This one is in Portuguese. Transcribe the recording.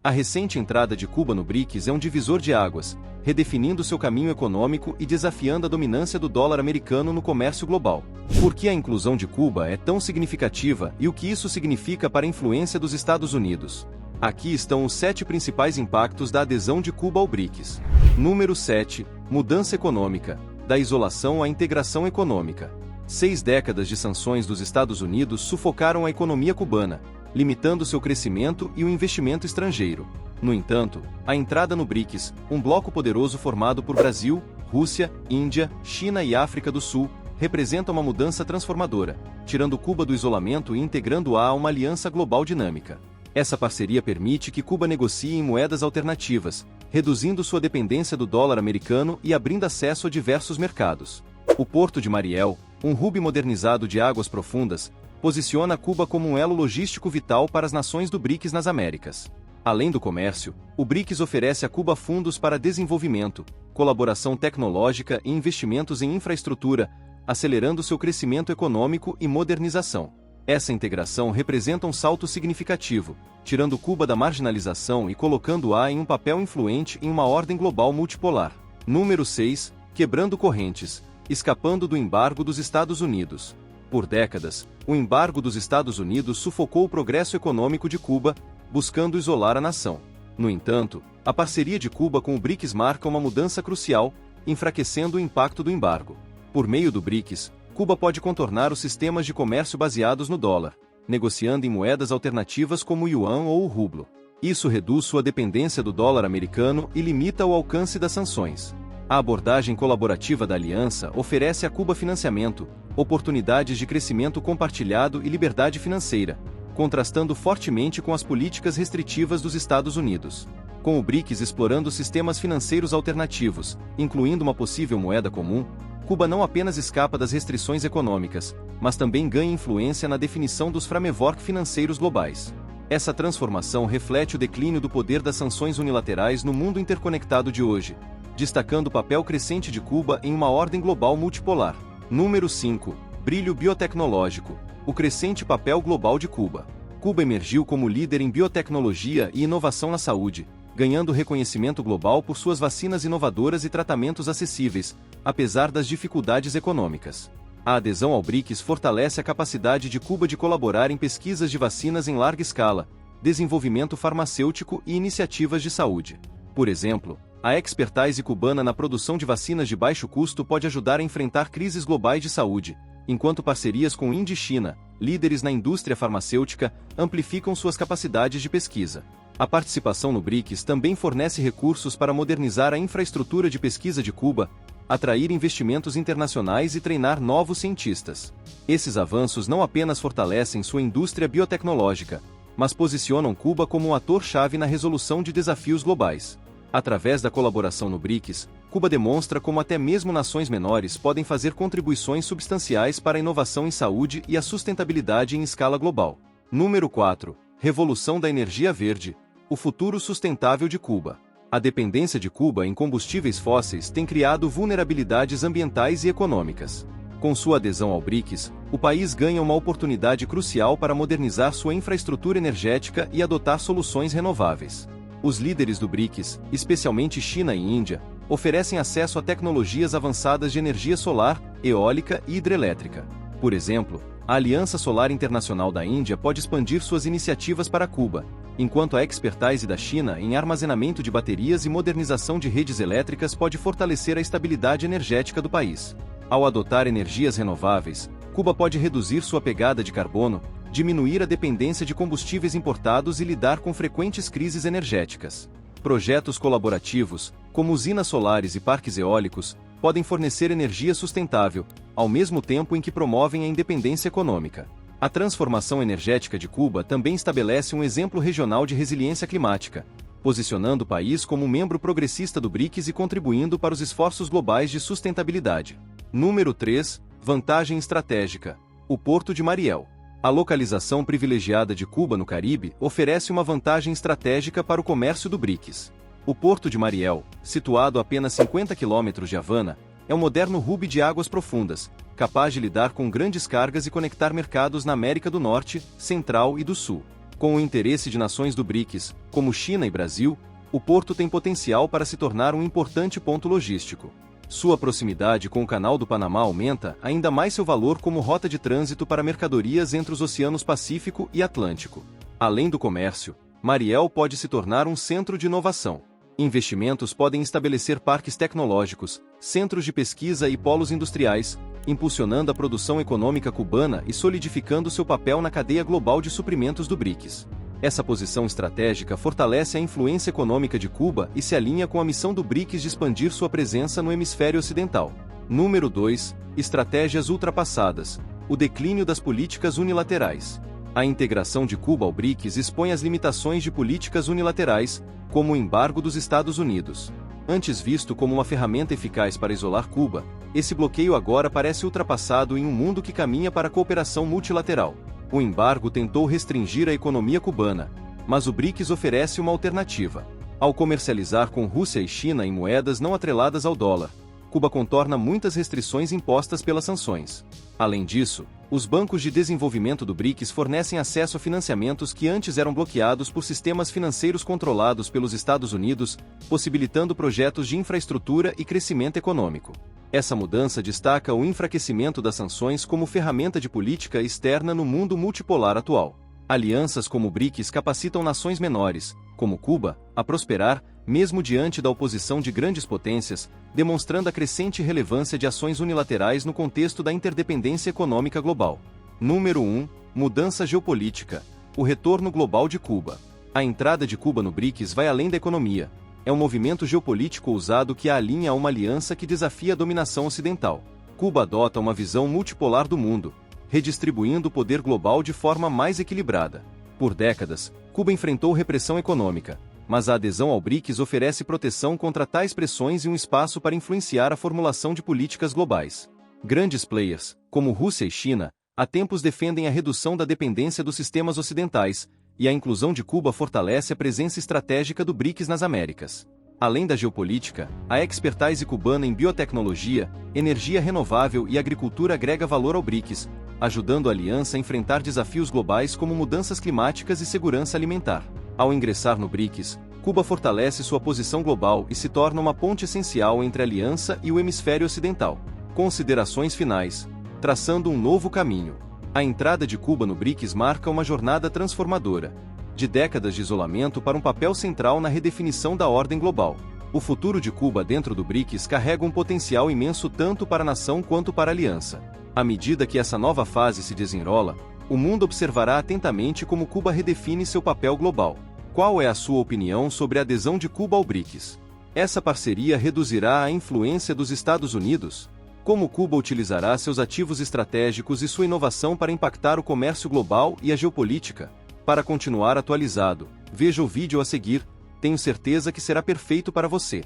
A recente entrada de Cuba no BRICS é um divisor de águas, redefinindo seu caminho econômico e desafiando a dominância do dólar americano no comércio global. Por que a inclusão de Cuba é tão significativa e o que isso significa para a influência dos Estados Unidos? Aqui estão os 7 principais impactos da adesão de Cuba ao BRICS. Número 7. Mudança econômica. Da isolação à integração econômica. 6 décadas de sanções dos Estados Unidos sufocaram a economia cubana, limitando seu crescimento e o investimento estrangeiro. No entanto, a entrada no BRICS, um bloco poderoso formado por Brasil, Rússia, Índia, China e África do Sul, representa uma mudança transformadora, tirando Cuba do isolamento e integrando-a a uma aliança global dinâmica. Essa parceria permite que Cuba negocie em moedas alternativas, reduzindo sua dependência do dólar americano e abrindo acesso a diversos mercados. O Porto de Mariel, um hub modernizado de águas profundas, posiciona Cuba como um elo logístico vital para as nações do BRICS nas Américas. Além do comércio, o BRICS oferece a Cuba fundos para desenvolvimento, colaboração tecnológica e investimentos em infraestrutura, acelerando seu crescimento econômico e modernização. Essa integração representa um salto significativo, tirando Cuba da marginalização e colocando-a em um papel influente em uma ordem global multipolar. Número 6. Quebrando correntes, escapando do embargo dos Estados Unidos. Por décadas, o embargo dos Estados Unidos sufocou o progresso econômico de Cuba, buscando isolar a nação. No entanto, a parceria de Cuba com o BRICS marca uma mudança crucial, enfraquecendo o impacto do embargo. Por meio do BRICS, Cuba pode contornar os sistemas de comércio baseados no dólar, negociando em moedas alternativas como o yuan ou o rublo. Isso reduz sua dependência do dólar americano e limita o alcance das sanções. A abordagem colaborativa da aliança oferece a Cuba financiamento, oportunidades de crescimento compartilhado e liberdade financeira, contrastando fortemente com as políticas restritivas dos Estados Unidos. Com o BRICS explorando sistemas financeiros alternativos, incluindo uma possível moeda comum, Cuba não apenas escapa das restrições econômicas, mas também ganha influência na definição dos framework financeiros globais. Essa transformação reflete o declínio do poder das sanções unilaterais no mundo interconectado de hoje, destacando o papel crescente de Cuba em uma ordem global multipolar. Número 5. Brilho biotecnológico. O crescente papel global de Cuba. Cuba emergiu como líder em biotecnologia e inovação na saúde, ganhando reconhecimento global por suas vacinas inovadoras e tratamentos acessíveis, apesar das dificuldades econômicas. A adesão ao BRICS fortalece a capacidade de Cuba de colaborar em pesquisas de vacinas em larga escala, desenvolvimento farmacêutico e iniciativas de saúde. Por exemplo, a expertise cubana na produção de vacinas de baixo custo pode ajudar a enfrentar crises globais de saúde, enquanto parcerias com Índia e China, líderes na indústria farmacêutica, amplificam suas capacidades de pesquisa. A participação no BRICS também fornece recursos para modernizar a infraestrutura de pesquisa de Cuba, atrair investimentos internacionais e treinar novos cientistas. Esses avanços não apenas fortalecem sua indústria biotecnológica, mas posicionam Cuba como um ator-chave na resolução de desafios globais. Através da colaboração no BRICS, Cuba demonstra como até mesmo nações menores podem fazer contribuições substanciais para a inovação em saúde e a sustentabilidade em escala global. Número 4. Revolução da energia verde. O futuro sustentável de Cuba. A dependência de Cuba em combustíveis fósseis tem criado vulnerabilidades ambientais e econômicas. Com sua adesão ao BRICS, o país ganha uma oportunidade crucial para modernizar sua infraestrutura energética e adotar soluções renováveis. Os líderes do BRICS, especialmente China e Índia, oferecem acesso a tecnologias avançadas de energia solar, eólica e hidrelétrica. Por exemplo, a Aliança Solar Internacional da Índia pode expandir suas iniciativas para Cuba, enquanto a expertise da China em armazenamento de baterias e modernização de redes elétricas pode fortalecer a estabilidade energética do país. Ao adotar energias renováveis, Cuba pode reduzir sua pegada de carbono, diminuir a dependência de combustíveis importados e lidar com frequentes crises energéticas. Projetos colaborativos, como usinas solares e parques eólicos, podem fornecer energia sustentável, ao mesmo tempo em que promovem a independência econômica. A transformação energética de Cuba também estabelece um exemplo regional de resiliência climática, posicionando o país como um membro progressista do BRICS e contribuindo para os esforços globais de sustentabilidade. Número 3. Vantagem estratégica. O Porto de Mariel. A localização privilegiada de Cuba no Caribe oferece uma vantagem estratégica para o comércio do BRICS. O Porto de Mariel, situado a apenas 50 quilômetros de Havana, é um moderno hub de águas profundas, capaz de lidar com grandes cargas e conectar mercados na América do Norte, Central e do Sul. Com o interesse de nações do BRICS, como China e Brasil, o porto tem potencial para se tornar um importante ponto logístico. Sua proximidade com o Canal do Panamá aumenta ainda mais seu valor como rota de trânsito para mercadorias entre os oceanos Pacífico e Atlântico. Além do comércio, Mariel pode se tornar um centro de inovação. Investimentos podem estabelecer parques tecnológicos, centros de pesquisa e polos industriais, impulsionando a produção econômica cubana e solidificando seu papel na cadeia global de suprimentos do BRICS. Essa posição estratégica fortalece a influência econômica de Cuba e se alinha com a missão do BRICS de expandir sua presença no hemisfério ocidental. Número 2. Estratégias ultrapassadas. O declínio das políticas unilaterais. A integração de Cuba ao BRICS expõe as limitações de políticas unilaterais, como o embargo dos Estados Unidos. Antes visto como uma ferramenta eficaz para isolar Cuba, esse bloqueio agora parece ultrapassado em um mundo que caminha para a cooperação multilateral. O embargo tentou restringir a economia cubana, mas o BRICS oferece uma alternativa. Ao comercializar com Rússia e China em moedas não atreladas ao dólar, Cuba contorna muitas restrições impostas pelas sanções. Além disso, os bancos de desenvolvimento do BRICS fornecem acesso a financiamentos que antes eram bloqueados por sistemas financeiros controlados pelos Estados Unidos, possibilitando projetos de infraestrutura e crescimento econômico. Essa mudança destaca o enfraquecimento das sanções como ferramenta de política externa no mundo multipolar atual. Alianças como o BRICS capacitam nações menores, como Cuba, a prosperar, mesmo diante da oposição de grandes potências, demonstrando a crescente relevância de ações unilaterais no contexto da interdependência econômica global. Número 1. Mudança geopolítica. O retorno global de Cuba. A entrada de Cuba no BRICS vai além da economia. É um movimento geopolítico ousado que a alinha a uma aliança que desafia a dominação ocidental. Cuba adota uma visão multipolar do mundo, redistribuindo o poder global de forma mais equilibrada. Por décadas, Cuba enfrentou repressão econômica, mas a adesão ao BRICS oferece proteção contra tais pressões e um espaço para influenciar a formulação de políticas globais. Grandes players, como Rússia e China, há tempos defendem a redução da dependência dos sistemas ocidentais, e a inclusão de Cuba fortalece a presença estratégica do BRICS nas Américas. Além da geopolítica, a expertise cubana em biotecnologia, energia renovável e agricultura agrega valor ao BRICS, ajudando a aliança a enfrentar desafios globais como mudanças climáticas e segurança alimentar. Ao ingressar no BRICS, Cuba fortalece sua posição global e se torna uma ponte essencial entre a aliança e o hemisfério ocidental. Considerações finais. Traçando um novo caminho. A entrada de Cuba no BRICS marca uma jornada transformadora, de décadas de isolamento para um papel central na redefinição da ordem global. O futuro de Cuba dentro do BRICS carrega um potencial imenso tanto para a nação quanto para a aliança. À medida que essa nova fase se desenrola, o mundo observará atentamente como Cuba redefine seu papel global. Qual é a sua opinião sobre a adesão de Cuba ao BRICS? Essa parceria reduzirá a influência dos Estados Unidos? Como Cuba utilizará seus ativos estratégicos e sua inovação para impactar o comércio global e a geopolítica? Para continuar atualizado, veja o vídeo a seguir, tenho certeza que será perfeito para você.